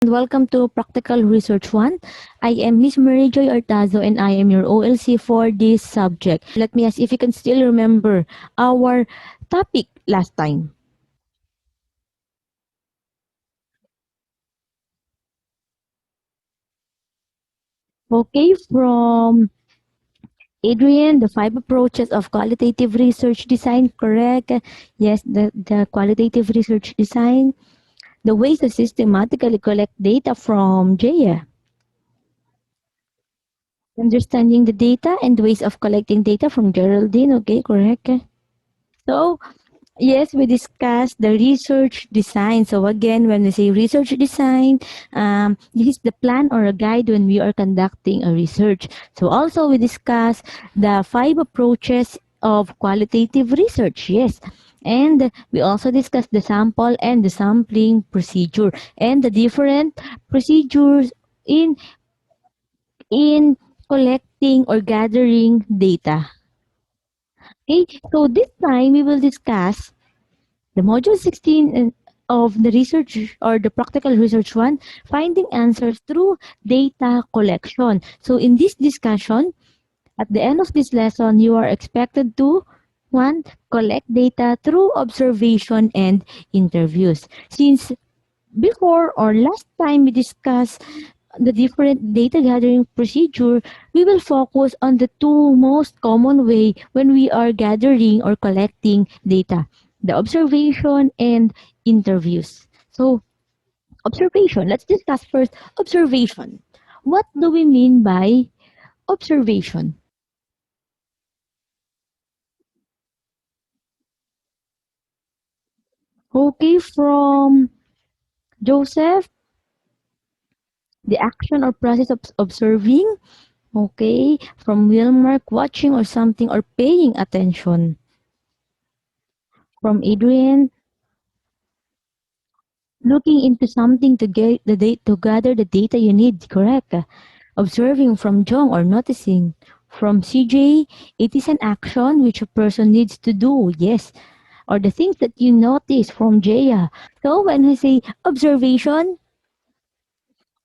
and welcome to Practical Research 1. I am Miss Mary Joy Artazo and I am your OLC for this subject. Let me ask if you can still remember our topic last time. Okay, from Adrian, the five approaches of qualitative research design, correct? Yes, the qualitative research design. The ways to systematically collect data from Jaya. Understanding the data and ways of collecting data from Geraldine, okay, correct? So, yes, we discussed the research design. So again, when we say research design, this is the plan or a guide when we are conducting a research. So also we discussed the five approaches of qualitative research. Yes. And we also discussed the sample and the sampling procedure and the different procedures in collecting or gathering data. Okay, so this time we will discuss the module 16 of the research or the practical research one, finding answers through data collection. So in this discussion, at the end of this lesson, you are expected to one, collect data through observation and interviews. Since before or last time we discussed the different data gathering procedure, we will focus on the two most common way when we are gathering or collecting data, the observation and interviews. So, observation. Let's discuss first observation. What do we mean by observation? Okay, from Joseph, the action or process of observing. Okay, from Wilmark, watching or something or paying attention. From Adrian, looking into something to get the data to gather the data you need, correct? Observing from Jong or noticing. From CJ, it is an action which a person needs to do, yes. Or the things that you notice from Jaya. So when we say observation,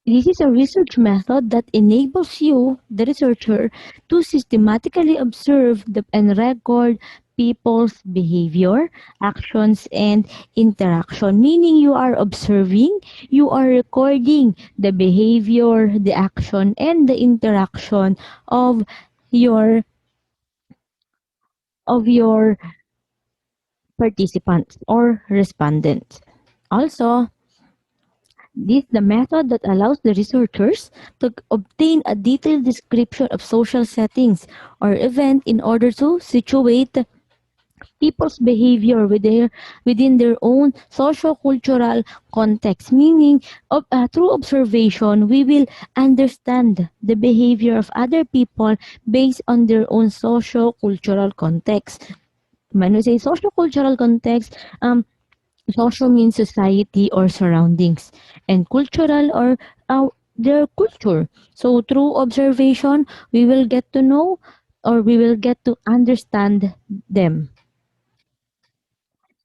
this is a research method that enables you, the researcher, to systematically observe and record people's behavior, actions, and interaction. Meaning you are observing, you are recording the behavior, the action, and the interaction of your your participants or respondents. Also, this is the method that allows the researchers to obtain a detailed description of social settings or event in order to situate people's behavior within their own socio-cultural context. Meaning, through observation, we will understand the behavior of other people based on their own socio-cultural context. When we say socio-cultural context, social means society or surroundings, and cultural or their culture. So through observation, we will get to know or we will get to understand them.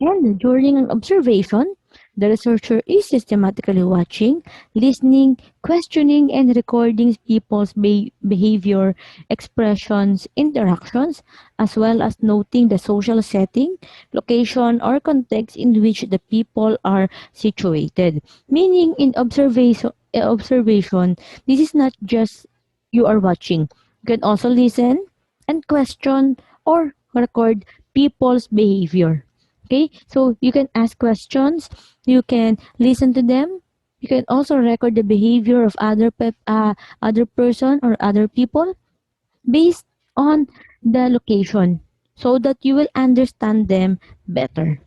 And during an observation, the researcher is systematically watching, listening, questioning, and recording people's behavior, expressions, interactions, as well as noting the social setting, location, or context in which the people are situated. Meaning, in observation, this is not just you are watching. You can also listen and question or record people's behavior. Okay, so you can ask questions, you can listen to them, you can also record the behavior of other person or other people based on the location, so that you will understand them better.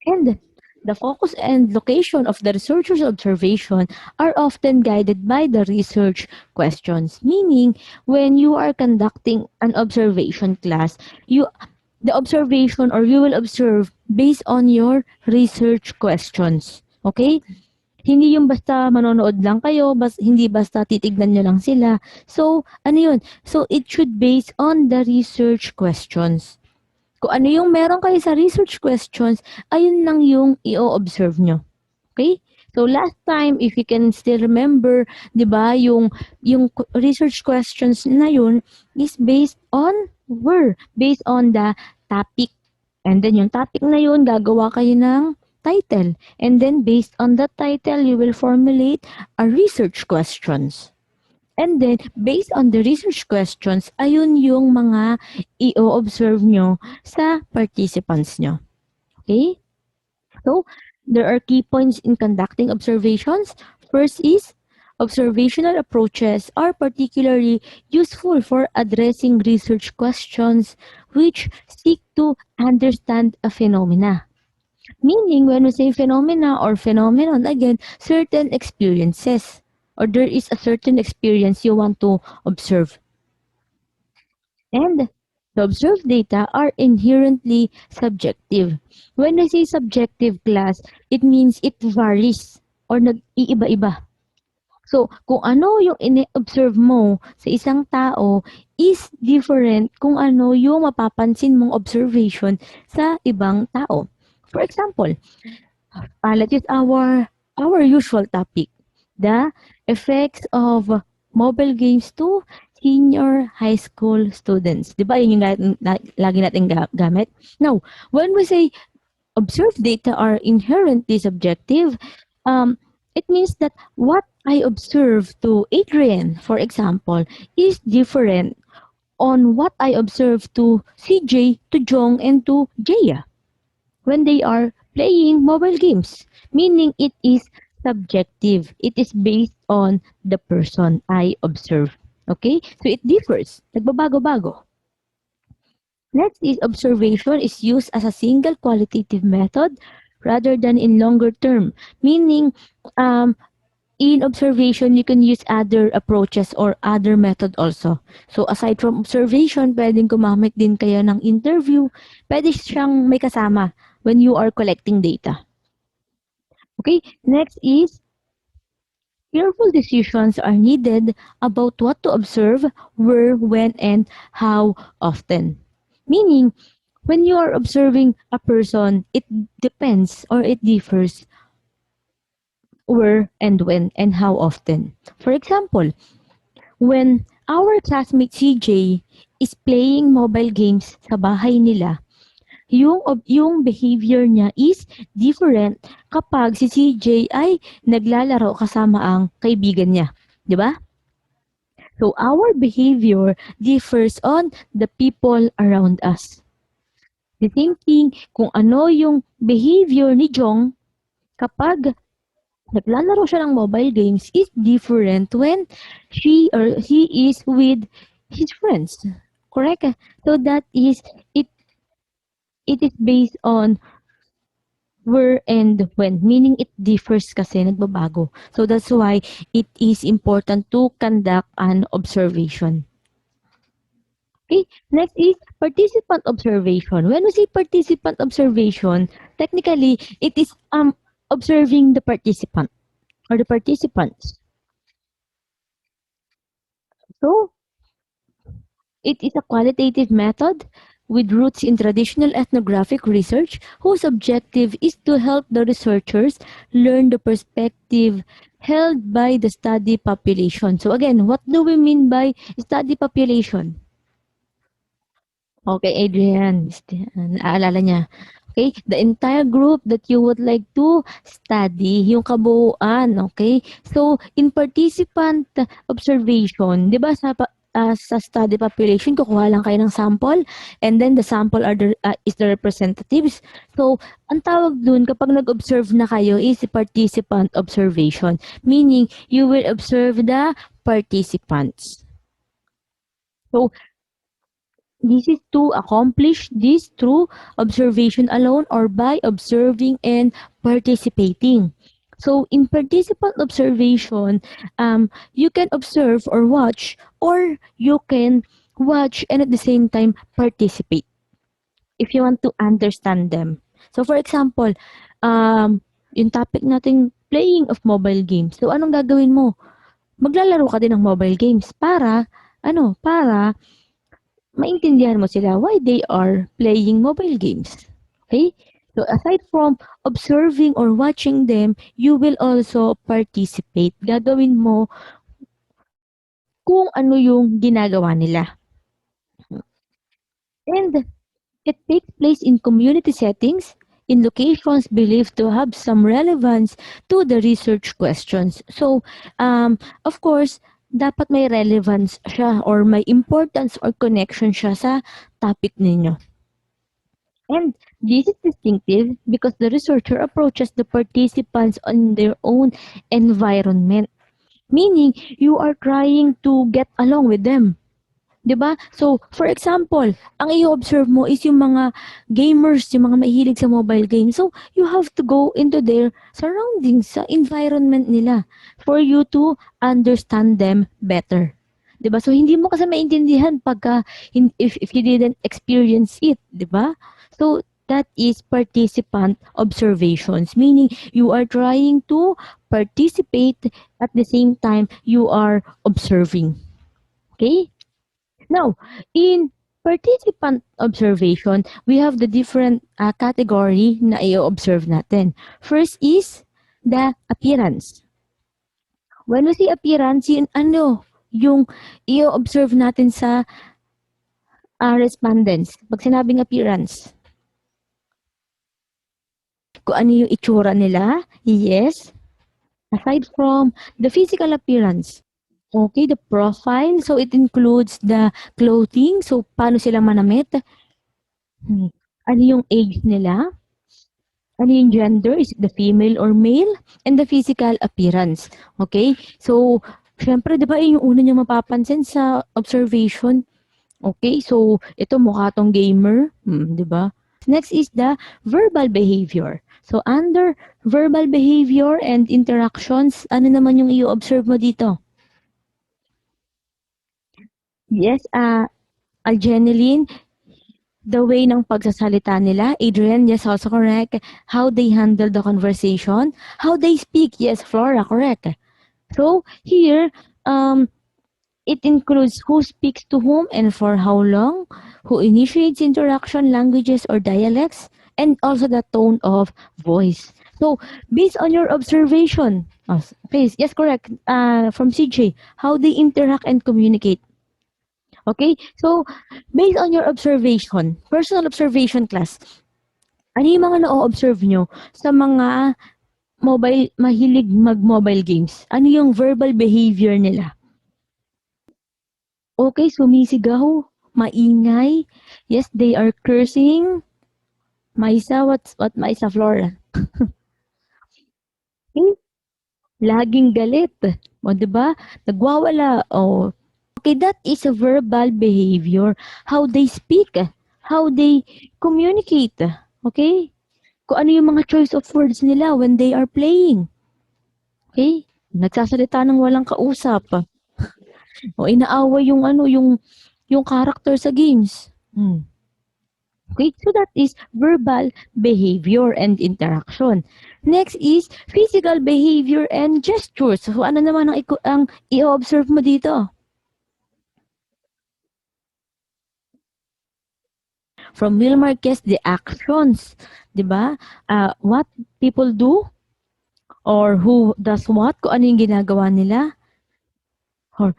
And the focus and location of the researcher's observation are often guided by the research questions. Meaning, when you are conducting an observation class, the observation or you will observe based on your research questions. Okay? Hindi yung basta manonood lang kayo, hindi basta titignan nyo lang sila. So, ano yun? So, it should base on the research questions. Kung ano yung meron kayo sa research questions, ayun lang yung i-observe nyo. Okay? So last time, if you can still remember, 'di ba, yung research questions na yun is based on based on the topic. And then yung topic na yun, gagawa kayo ng title. And then based on the title, you will formulate a research questions. And then, based on the research questions, ayun yung mga i-observe nyo sa participants nyo. Okay? So, there are key points in conducting observations. First is, observational approaches are particularly useful for addressing research questions which seek to understand a phenomena. Meaning, when we say phenomena or phenomenon, again, certain experiences or there is a certain experience you want to observe. And the observed data are inherently subjective. When I say subjective class, it means it varies or nag-iiba-iba. So, kung ano yung ini-observe mo sa isang tao is different kung ano yung mapapansin mong observation sa ibang tao. For example, let's use our usual topic, the effects of mobile games to senior high school students. Di ba yun yung lagi natin gamit? Now, when we say observed data are inherently subjective, it means that what I observe to Adrian, for example, is different on what I observe to CJ, to Jong, and to Jaya when they are playing mobile games, meaning it is subjective. It is based on the person I observe. Okay? So it differs. Nagbabago-bago. Next is observation is used as a single qualitative method rather than in longer term. Meaning, in observation, you can use other approaches or other method also. So, aside from observation, pwedeng gumamit din kayo ng interview. Pwede siyang may kasama when you are collecting data. Okay, next is careful decisions are needed about what to observe, where, when, and how often. Meaning, when you are observing a person, it depends or it differs where and when and how often. For example, when our classmate CJ is playing mobile games sa bahay nila, yung behavior niya is different kapag si CJ ay naglalaro kasama ang kaibigan niya. 'Di ba? So our behavior differs on the people around us. The same thing kung ano yung behavior ni Jong kapag naglalaro siya ng mobile games is different when she or he is with his friends. Correct? So that is it is based on where and when, meaning it differs kasi nagbabago. So that's why it is important to conduct an observation. Okay, next is participant observation. When we say participant observation, technically it is observing the participant or the participants. So it is a qualitative method with roots in traditional ethnographic research whose objective is to help the researchers learn the perspective held by the study population. So again, what do we mean by study population? Okay, Adrian, naalala niya. Okay, the entire group that you would like to study, yung kabuuan, okay? So, in participant observation, di ba sa study population, kukuha lang kayo ng sample and then the sample is the representatives. So, ang tawag dun kapag nag-observe na kayo is participant observation, meaning you will observe the participants. So, this is to accomplish this through observation alone or by observing and participating. So, in participant observation, you can observe or watch, or you can watch and at the same time participate if you want to understand them. So, for example, yung topic nating playing of mobile games. So, anong gagawin mo? Maglalaro ka din ng mobile games para, para maintindihan mo sila why they are playing mobile games. Okay? So aside from observing or watching them, you will also participate. Gagawin mo kung ano yung ginagawa nila. And it takes place in community settings, in locations believed to have some relevance to the research questions. So, of course, dapat may relevance siya or may importance or connection siya sa topic ninyo. And this is distinctive because the researcher approaches the participants on their own environment, meaning you are trying to get along with them. 'Di ba? So, for example, ang i-observe mo is yung mga gamers, yung mga mahilig sa mobile games. So, you have to go into their surroundings, sa environment nila for you to understand them better. 'Di ba? So, hindi mo kasi maintindihan pagka if you didn't experience it, 'di ba? So, that is participant observations, meaning you are trying to participate at the same time you are observing. Okay? Now, in participant observation, we have the different category na i-observe natin. First is the appearance. When we say appearance, yun ano, yung i-observe natin sa respondents. Pag sinabing appearance, kung ano yung itsura nila, yes. Aside from the physical appearance, okay, the profile, so it includes the clothing, so paano sila manamit, ano yung age nila, ano yung gender, is it the female or male, and the physical appearance. Okay? So, syempre, di ba, yung una niyo mapapansin sa observation. Okay? So, ito mukha tong gamer. Di ba? Next is the verbal behavior. So, under verbal behavior and interactions, ano naman yung i-observe mo dito? Yes, Algeneline, the way ng pagsasalita nila. Adrian, yes, also correct. How they handle the conversation. How they speak. Yes, Flora, correct. So here, it includes who speaks to whom and for how long, who initiates interaction, languages or dialects, and also the tone of voice. So based on your observation, okay, yes, correct, from CJ, how they interact and communicate. Okay, so based on your observation, personal observation class, ano yung mga na-observe nyo sa mga mahilig mag-mobile games? Ano yung verbal behavior nila? Okay, sumisigaw, maingay. Yes, they are cursing. Maisa, what Maisa Flora? Okay, laging galit. O, diba? Nagwawala. O, okay, that is a verbal behavior. How they speak. How they communicate. Okay? Kung ano yung mga choice of words nila when they are playing. Okay? Nagsasalita ng walang kausap. O inaaway yung ano, yung character sa games. Okay, so that is verbal behavior and interaction. Next is physical behavior and gestures. So ano naman ang i-observe mo dito? From Will Marquez, the actions, 'di ba? What people do or who does what, kung ano yung ginagawa nila, or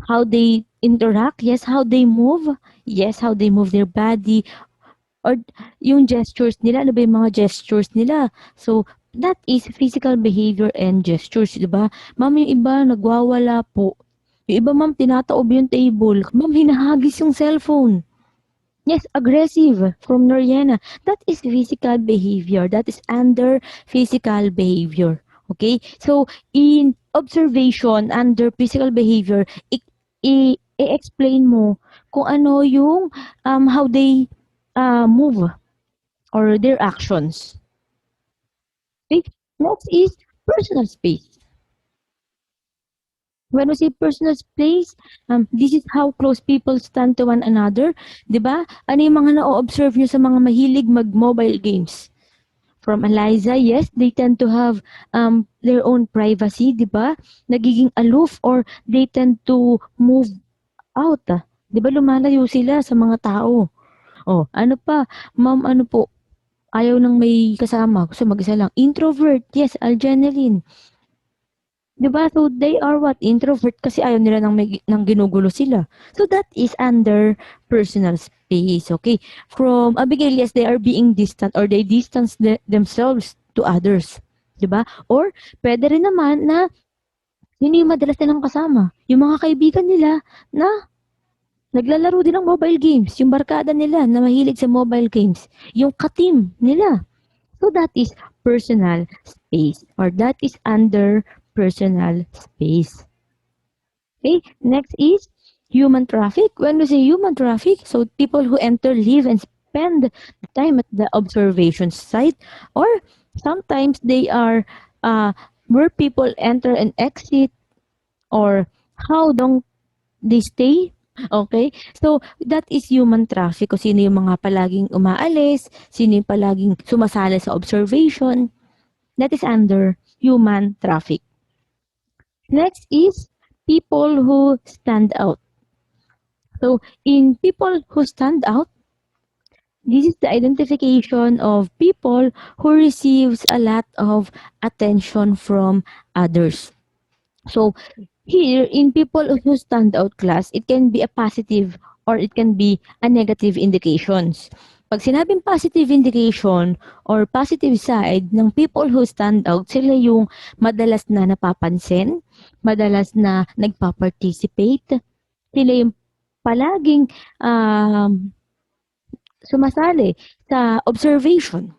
how they interact, yes, how they move, yes, how they move their body, or yung gestures nila, ano ba yung mga gestures nila. So, that is physical behavior and gestures, di ba? Ma'am, yung iba nagwawala po. Yung iba, ma'am, tinataob yung table. Ma'am, hinahagis yung cellphone. Yes, aggressive from Noriana. That is physical behavior. That is under physical behavior. Okay? So, in observation, under physical behavior, i-explain mo kung ano yung how they move or their actions. Okay? Next is personal space. When we say personal space, this is how close people stand to one another. 'Di ba? Ano yung mga na-observe nyo sa mga mahilig mag-mobile games? From Eliza, yes, they tend to have their own privacy, 'di ba? Nagiging aloof or they tend to move out. 'Di ba lumalayo sila sa mga tao? Oh, ano pa? Ma'am, ano po? Ayaw ng may kasama, gusto mag-isa lang. Introvert, yes, adrenaline. 'Di ba? So they are what? Introvert kasi ayaw nila ng ginugulo sila. So that is under personal space, okay? From Abigail, yes, they are being distant or they distance themselves to others. 'Di ba? Or pwede rin naman na sino yung madalas nilang kasama? Yung mga kaibigan nila na naglalaro din ng mobile games, yung barkada nila na mahilig sa mobile games, yung ka-team nila. So that is personal space or that is under personal space. Okay, next is human traffic. When we say human traffic, so people who enter, live, and spend the time at the observation site, or sometimes they are where people enter and exit, or how long they stay. Okay? So, that is human traffic. Kung sino yung mga palaging umaalis, sino yung palaging sumasali sa observation. That is under human traffic. Next is people who stand out. So, in people who stand out, this is the identification of people who receives a lot of attention from others. So, here, in people who stand out class, it can be a positive or it can be a negative indications. Pag sinabing positive indication or positive side ng people who stand out, sila yung madalas na napapansin, madalas na nagpa-participate, sila yung palaging sumasali sa observation.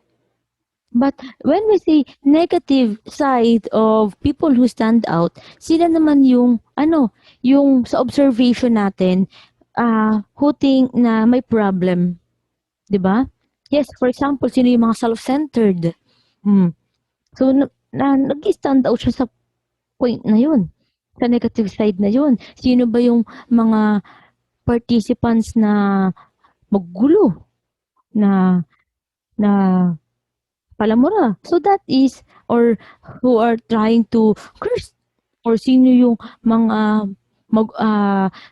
But when we say negative side of people who stand out, sila naman yung yung sa observation natin, who think na may problem, 'di ba? Yes, for example, sino yung mga self-centered. So nag-stand out siya sa point na yun, sa negative side na yun. Sino ba yung mga participants na maggulo, na na palamura. So that is, or who are trying to curse, or sino yung mga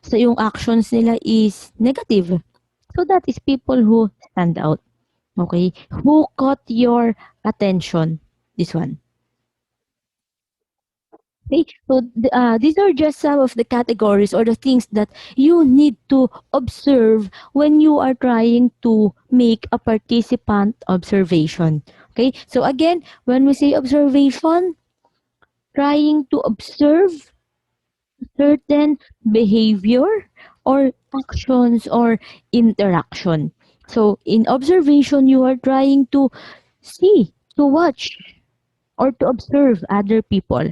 sa yung actions nila is negative. So that is people who stand out. Okay? Who caught your attention? This one. Okay? So these are just some of the categories or the things that you need to observe when you are trying to make a participant observation. Okay? So again, when we say observation, trying to observe certain behavior or actions or interaction. So in observation, you are trying to see, to watch, or to observe other people,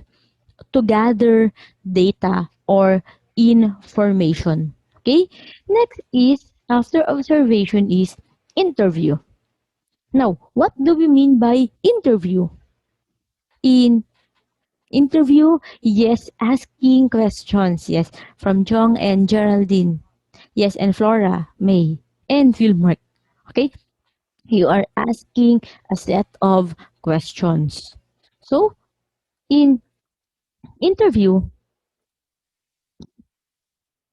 to gather data or information. Okay? Next is, after observation is interview. Now, what do we mean by interview? In interview, yes, asking questions. Yes, from Jong and Geraldine. Yes, and Flora, May, and Philmark. Okay? You are asking a set of questions. So, in interview,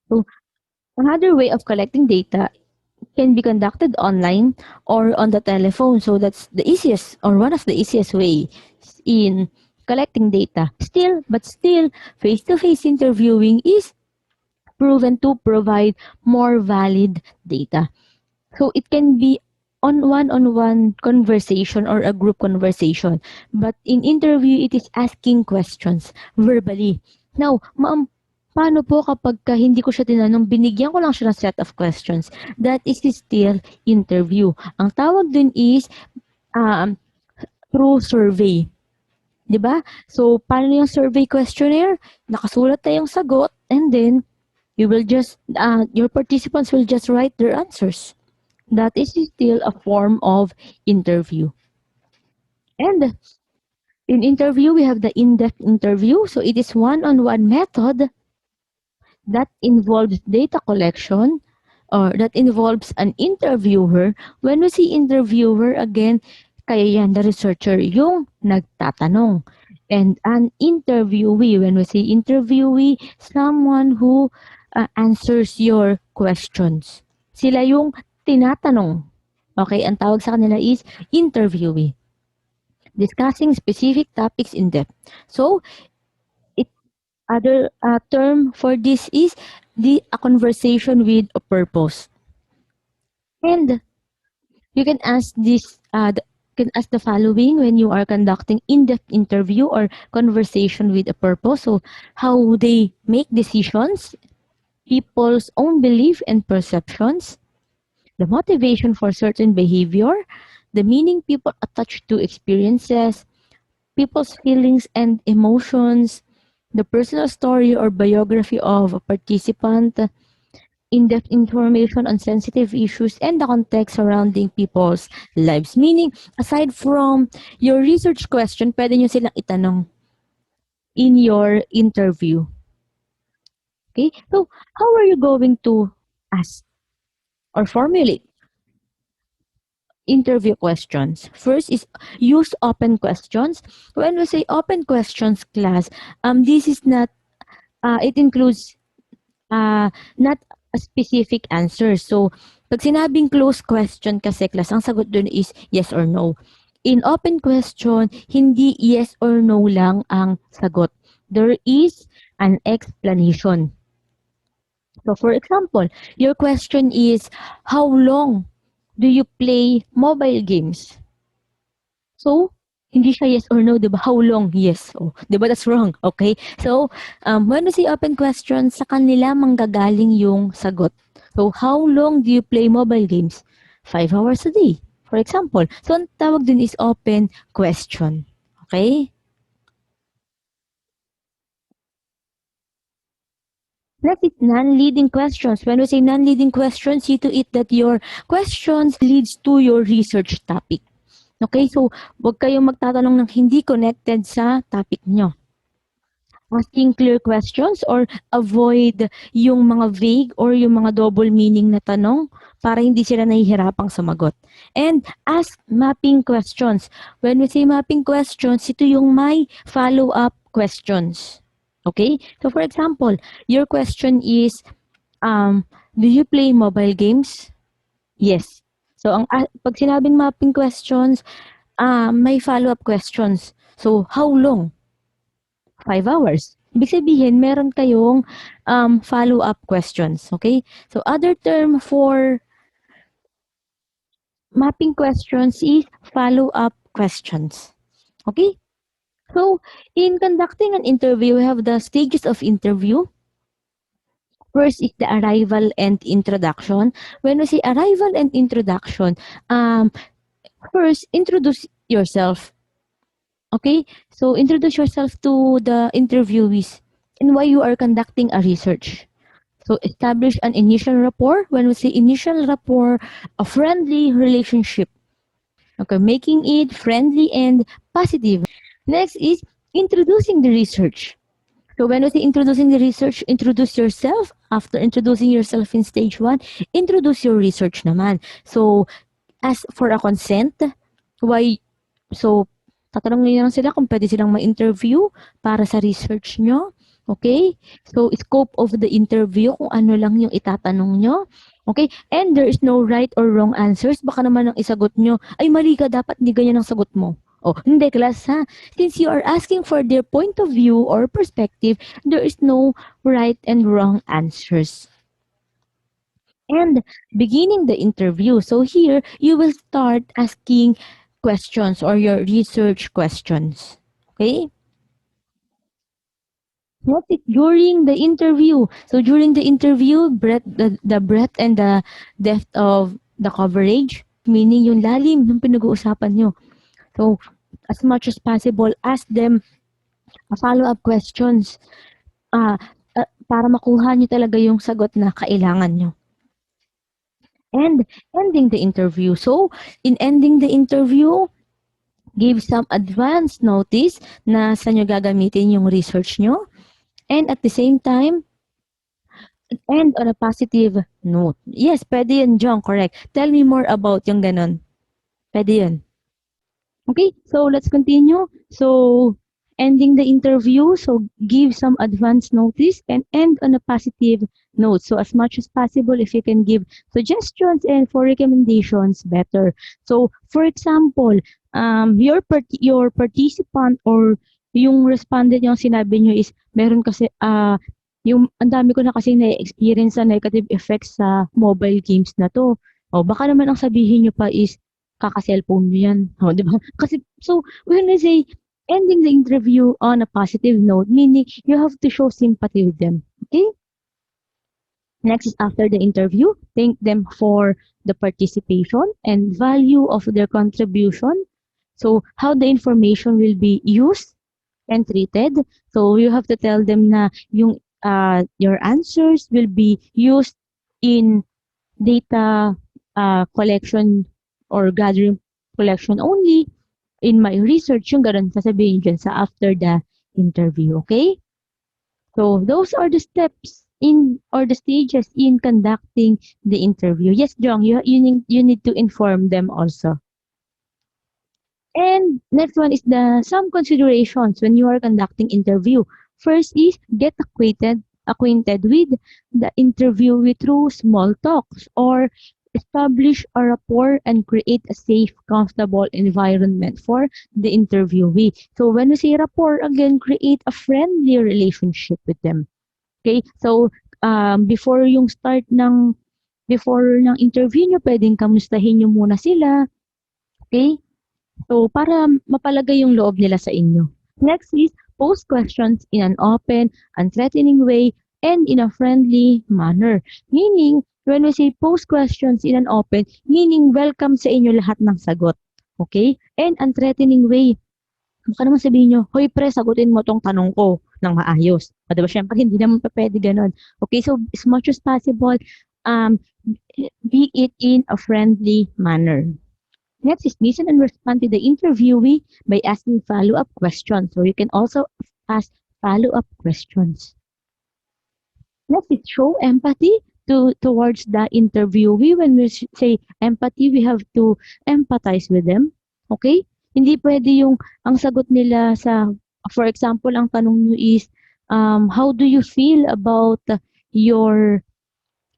so another way of collecting data can be conducted online or on the telephone. So that's the easiest or one of the easiest way in collecting data. Still, face-to-face interviewing is proven to provide more valid data. So it can be on one conversation or a group conversation. But in interview, it is asking questions verbally. Now, ma'am, paano po kapag hindi ko siya tinanong, binigyan ko lang siya ng set of questions? That is still interview. Ang tawag dun is through survey. 'Di ba? So, paano yung survey questionnaire? Nakasulat na yung sagot and then you will just, your participants will just write their answers. That is still a form of interview. And in interview, we have the in-depth interview. So it is one-on-one method that involves data collection or that involves an interviewer. When we see interviewer, again, kaya yan, the researcher, yung nagtatanong. And an interviewee, when we say interviewee, someone who answers your questions. Sila yung tinatanong. Okay, ang tawag sa kanila is interviewee. Discussing specific topics in depth. So, it other term for this is a conversation with a purpose. And you can ask can ask the following when you are conducting in-depth interview or conversation with a purpose. So, how they make decisions, people's own belief and perceptions, the motivation for certain behavior, the meaning people attach to experiences, people's feelings and emotions, the personal story or biography of a participant, in-depth information on sensitive issues, and the context surrounding people's lives. Meaning, aside from your research question, pwede nyo silang itanong in your interview. Okay? So, how are you going to ask or formulate interview questions? First is use open questions. When we say open questions class, this is not, it includes not a specific answer. So, pag sinabing closed question kasi class, ang sagot dun is yes or no. In open question, hindi yes or no lang ang sagot. There is an explanation. So, for example, your question is, how long do you play mobile games? So, hindi siya yes or no, 'di ba? How long? Yes. Oh, 'di ba that's wrong? Okay? So, when we say open question, sa kanila manggagaling yung sagot. So, how long do you play mobile games? 5 hours a day, for example. So, ang tawag dun is open question. Okay? Next is non-leading questions. When we say non-leading questions, see to it that your questions leads to your research topic. Okay, so wag kayong magtatanong ng hindi connected sa topic nyo. Asking clear questions or avoid yung mga vague or yung mga double meaning na tanong para hindi sila nahihirapang sumagot. And ask mapping questions. When we say mapping questions, ito yung may follow-up questions. Okay? So for example, your question is, do you play mobile games? Yes. So pag sinabing mapping questions, may follow-up questions. So, how long? 5 hours. Ibig sabihin, meron kayong follow-up questions. Okay? So, other term for mapping questions is follow-up questions. Okay? So, in conducting an interview, we have the stages of interview. First is the arrival and introduction. When we say arrival and introduction, first, introduce yourself. Okay? So, introduce yourself to the interviewees and why you are conducting a research. So, establish an initial rapport. When we say initial rapport, a friendly relationship. Okay, making it friendly and positive. Next is introducing the research. So, when we say introducing the research, introduce yourself. After introducing yourself in stage 1, introduce your research naman. So, ask for a consent. Why? So, tatanungin niyo lang sila kung pwede silang ma-interview para sa research nyo. Okay? So, scope of the interview, kung ano lang yung itatanong nyo. Okay? And there is no right or wrong answers. Baka naman ang isagot nyo, ay mali ka, dapat hindi ganyan ang sagot mo. Oh, hindi class ha. Since you are asking for their point of view or perspective, there is no right and wrong answers. And beginning the interview. So here, you will start asking questions or your research questions. Okay? What is during the interview? So during the interview, the breadth and the depth of the coverage, meaning yung lalim ng pinag-uusapan nyo. So as much as possible, ask them follow-up questions para makuha nyo talaga yung sagot na kailangan nyo. And ending the interview. So, in ending the interview, give some advance notice na saan nyo gagamitin yung research nyo. And at the same time, end on a positive note. Yes, pwede yun, John, correct. Tell me more about yung ganon. Pwede yun. Okay, so let's continue. So, ending the interview, so give some advance notice and end on a positive notes. So as much as possible, if you can give suggestions and for recommendations, better. So for example, your participant or yung respondent yung sinabi nyo is meron kasi yung ang dami ko na kasi na-experience sa negative effects sa mobile games na 'to. O baka naman ang sabihin niyo pa is kaka-cellphone mo 'yan, oh, 'di ba? Kasi so when we say ending the interview on a positive note, meaning you have to show sympathy with them. Okay? Next is after the interview, thank them for the participation and value of their contribution. So how the information will be used and treated. So you have to tell them na yung your answers will be used in data collection or gathering collection only. In my research, yung ganun sasabihin dyan sa after the interview. Okay? So those are the steps in or the stages in conducting the interview. Yes, Jong, you need to inform them also. And next one is the some considerations when you are conducting interview. First is get acquainted with the interviewee through small talks or establish a rapport and create a safe, comfortable environment for the interviewee. So when we say rapport, again, create a friendly relationship with them. Okay? So before ng interview nyo, pwedeng kamustahin nyo muna sila. Okay? So, para mapalagay yung loob nila sa inyo. Next is, pose questions in an open, unthreatening way, and in a friendly manner. Meaning, when we say pose questions in an open, meaning welcome sa inyo lahat ng sagot. Okay? And unthreatening way. Baka naman sabihin nyo, hoy pre, sagutin mo tong tanong ko ng maayos. O diba, syempre, hindi naman pa pwede ganun. Okay, so as much as possible, be it in a friendly manner. Next is listen and respond to the interviewee by asking follow-up questions. So you can also ask follow-up questions. Next is show empathy towards the interviewee. When we say empathy, we have to empathize with them. Okay? Hindi pwede yung ang sagot nila sa, for example, ang tanong nyo is, how do you feel about your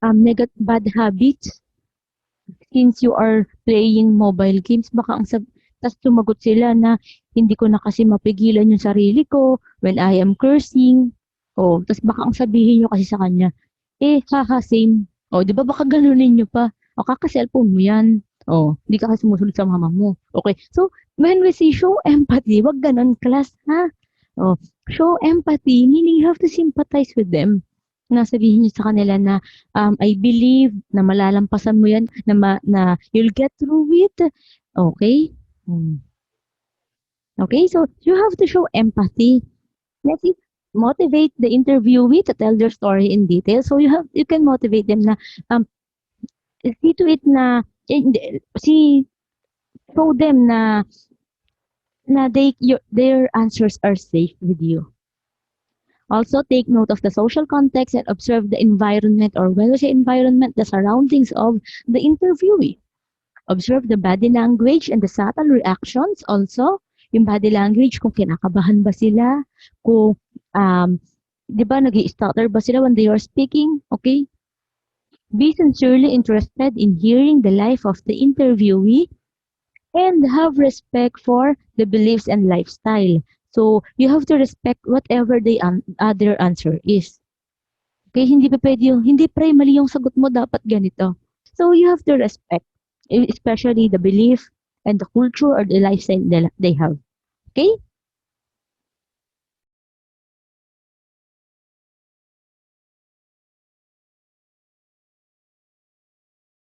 bad habits? Since you are playing mobile games, baka tas sumagot sila na hindi ko na kasi mapigilan yung sarili ko when I am cursing. O, tas baka ang sabihin nyo kasi sa kanya, haha, same. O, di ba baka ganunin nyo pa? O, kaka-cellphone mo yan. O, hindi ka kasi sumusunod sa mama mo. Okay, so, when we say show empathy, wag ganon, class, ha? O, show empathy, meaning you have to sympathize with them. Na sabihin niyo sa kanila na I believe na malalampasan mo yan, na you'll get through it. Okay? Okay, so you have to show empathy. Next is motivate the interviewee to tell their story in detail. So you can motivate them na see to it na show them na their answers are safe with you. Also, take note of the social context and observe the environment, or when we say environment, the surroundings of the interviewee. Observe the body language and the subtle reactions also. Yung body language, kung kinakabahan ba sila, kung, di ba, nag-i-stutter ba sila when they are speaking, okay? Be sincerely interested in hearing the life of the interviewee and have respect for the beliefs and lifestyle. So, you have to respect whatever their answer is. Okay, hindi pa pwede yung, hindi pre, mali yung sagot mo, dapat ganito. So, you have to respect, especially the belief and the culture or the lifestyle they have. Okay?